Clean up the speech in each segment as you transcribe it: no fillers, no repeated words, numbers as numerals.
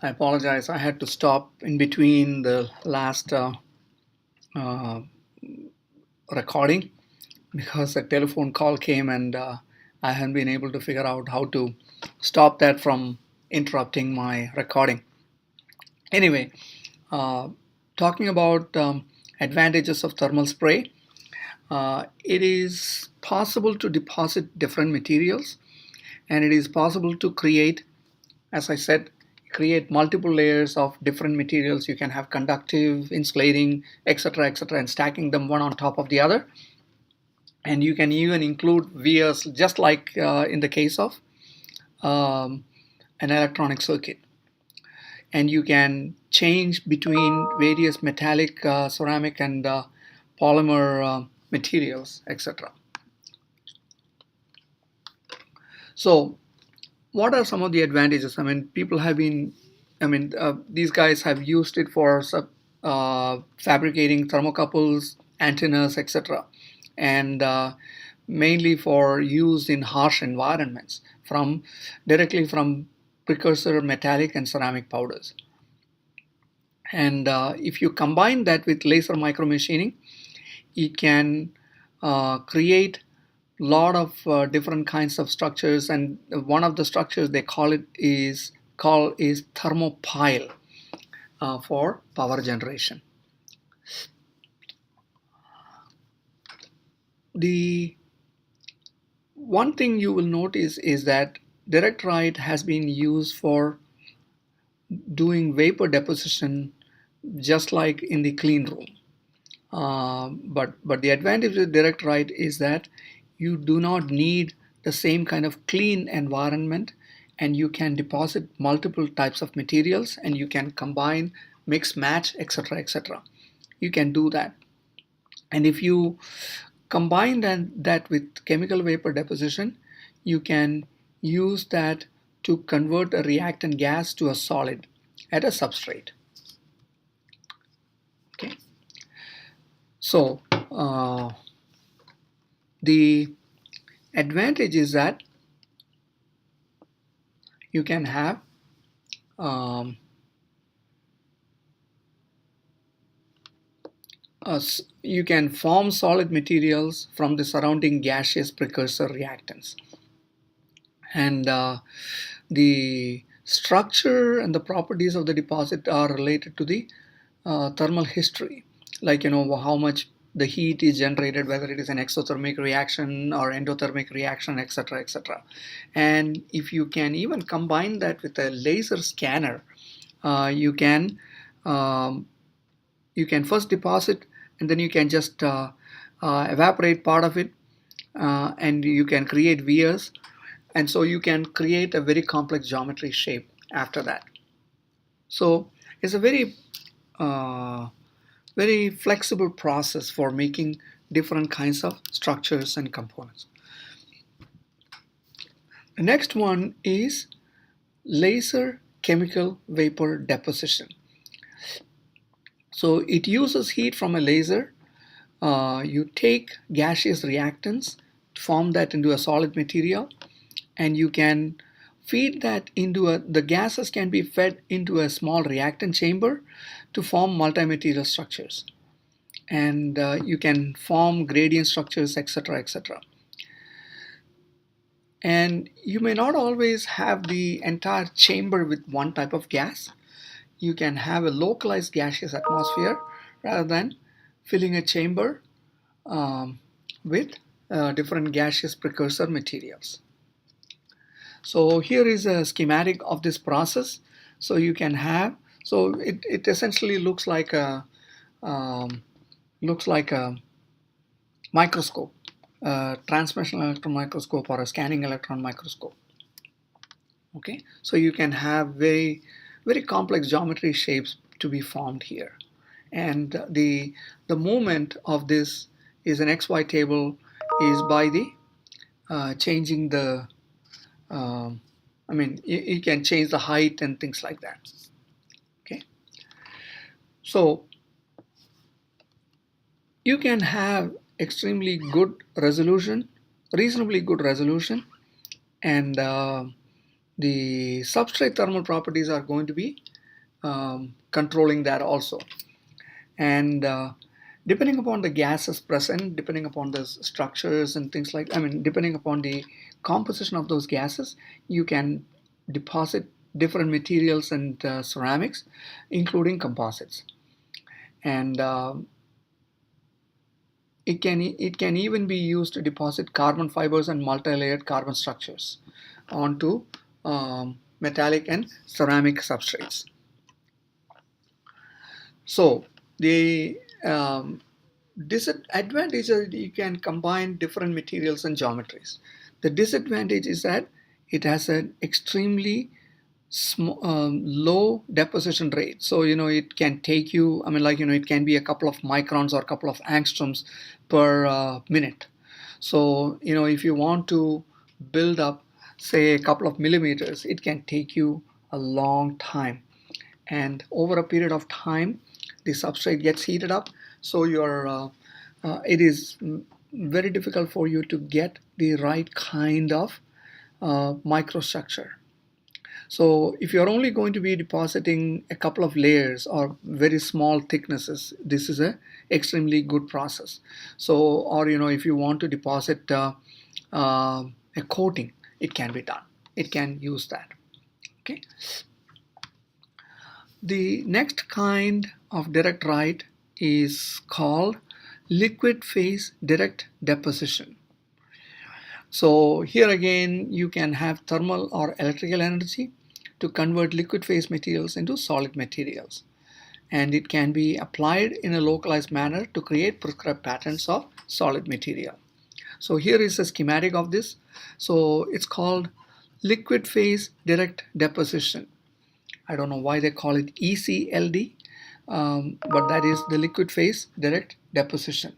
I apologize. I had to stop in between the last uh, recording because a telephone call came and I haven't been able to figure out how to stop that from interrupting my recording. Anyway, uh, talking about advantages of thermal spray, it is possible to deposit different materials and it is possible to create, as I said, create multiple layers of different materials. You can have conductive, insulating, etc., and stacking them one on top of the other. And you can even include vias, just like in the case of um, an electronic circuit. And you can change between various metallic, ceramic, and polymer materials, etc. So, what are some of the advantages? I mean, people have been, these guys have used it for fabricating thermocouples, antennas, etc., and mainly for use in harsh environments directly from precursor metallic and ceramic powders. And if you combine that with laser micromachining, it can create lot of different kinds of structures, and one of the structures they call is thermopile for power generation. The one thing you will notice is that direct write has been used for doing vapor deposition just like in the clean room. But the advantage with direct write is that you do not need the same kind of clean environment, and you can deposit multiple types of materials and you can combine, mix, match, etc. You can do that. And if you combine that with chemical vapor deposition, you can use that to convert a reactant gas to a solid at a substrate. Okay. So the advantage is that you can have um, you can form solid materials from the surrounding gaseous precursor reactants, and the structure and the properties of the deposit are related to the thermal history, like how much the heat is generated, whether it is an exothermic reaction or endothermic reaction, etc. And if you can even combine that with a laser scanner, you can um, first deposit and then you can just evaporate part of it, and you can create vias, and so you can create a very complex geometry shape after that. So it's a uh, very flexible process for making different kinds of structures and components. The next one is laser chemical vapor deposition. So it uses heat from a laser. You take gaseous reactants, form that into a solid material, and you can feed that the gases can be fed into a small reactant chamber to form multi-material structures. And you can form gradient structures, etc. And you may not always have the entire chamber with one type of gas. You can have a localized gaseous atmosphere rather than filling a chamber with different gaseous precursor materials. So here is a schematic of this process. So you can have, so it essentially looks like a microscope, a transmission electron microscope or a scanning electron microscope. Okay, so you can have very complex geometry shapes to be formed here, and the movement of this is an XY table is by the changing the you can change the height and things like that. Okay, so you can have extremely good resolution, reasonably good resolution, and the substrate thermal properties are going to be controlling that also. And depending upon the gases present, depending upon the structures and things like, I mean, depending upon the composition of those gases, you can deposit different materials and ceramics, including composites. And it can even be used to deposit carbon fibers and multi-layered carbon structures onto metallic and ceramic substrates. So the disadvantage is that you can combine different materials and geometries. The disadvantage is that it has an extremely low deposition rate. So it can take you, I mean, it can be a couple of microns or a couple of angstroms per minute. So if you want to build up, say, a couple of millimeters, it can take you a long time. And over a period of time, the substrate gets heated up, so it is very difficult for you to get the right kind of microstructure. So if you're only going to be depositing a couple of layers or very small thicknesses, this is a extremely good process. So, or if you want to deposit a coating, it can be done. It can use that. Okay. The next kind of direct write is called liquid phase direct deposition. So here again, you can have thermal or electrical energy to convert liquid phase materials into solid materials. And it can be applied in a localized manner to create prescribed patterns of solid material. So here is a schematic of this. So it's called liquid phase direct deposition. I don't know why they call it ECLD, but that is the liquid phase direct deposition.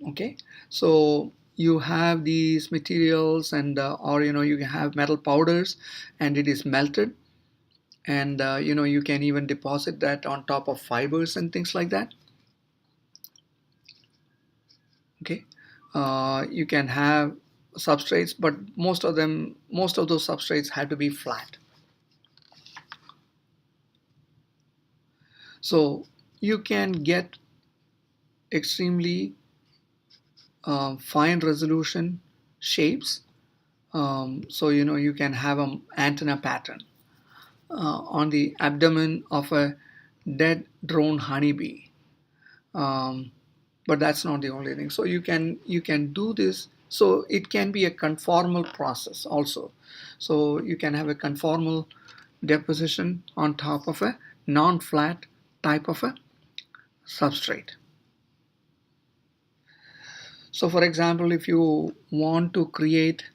Okay, so you have these materials and or you have metal powders, and it is melted, and you can even deposit that on top of fibers and things like that. Okay, you can have substrates, but most of those substrates have to be flat. So you can get extremely fine resolution shapes. So you can have an antenna pattern on the abdomen of a dead drone honeybee. But that's not the only thing. So you can do this. So it can be a conformal process also. So you can have a conformal deposition on top of a non-flat type of a substrate. So for example, if you want to create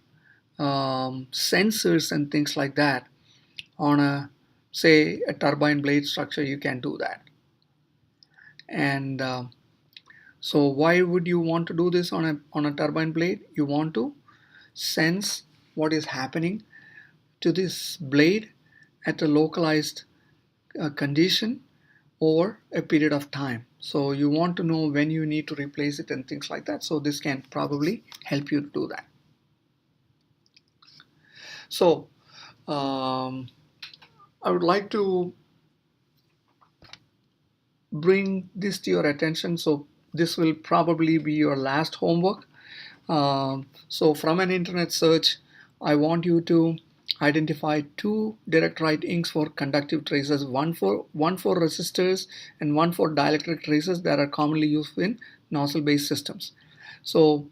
sensors and things like that on say a turbine blade structure, you can do that. And so why would you want to do this on a turbine blade? You want to sense what is happening to this blade at a localized condition over a period of time. So you want to know when you need to replace it and things like that. So this can probably help you do that. So I would like to bring this to your attention. So this will probably be your last homework. So from an internet search, I want you to identify two direct write inks for conductive traces, one for resistors and one for dielectric traces that are commonly used in nozzle-based systems. So,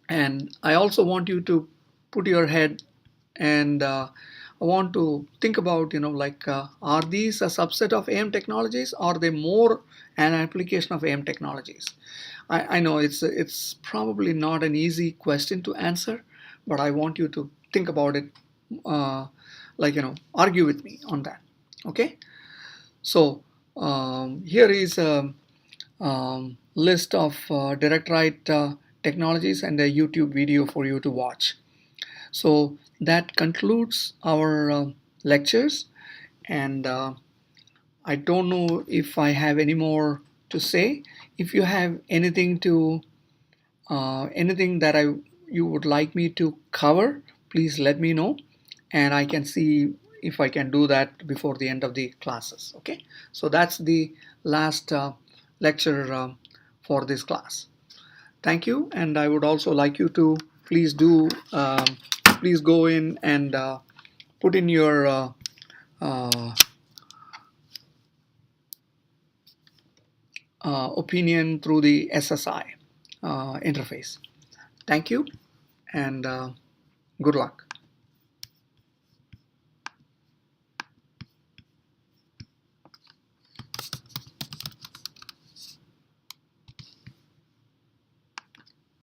and I also want you to put your head and I want to think about, are these a subset of AM technologies, or are they more an application of AM technologies? I know it's probably not an easy question to answer, but I want you to think about it, argue with me on that. Okay, so here is a list of direct write technologies and a YouTube video for you to watch. So that concludes our lectures, and I don't know if I have any more to say. If you have anything that you would like me to cover, please let me know, and I can see if I can do that before the end of the classes. Okay, so that's the last lecture for this class. Thank you, and I would also like you to please do please go in and put in your uh, opinion through the SSI interface. Thank you, and good luck.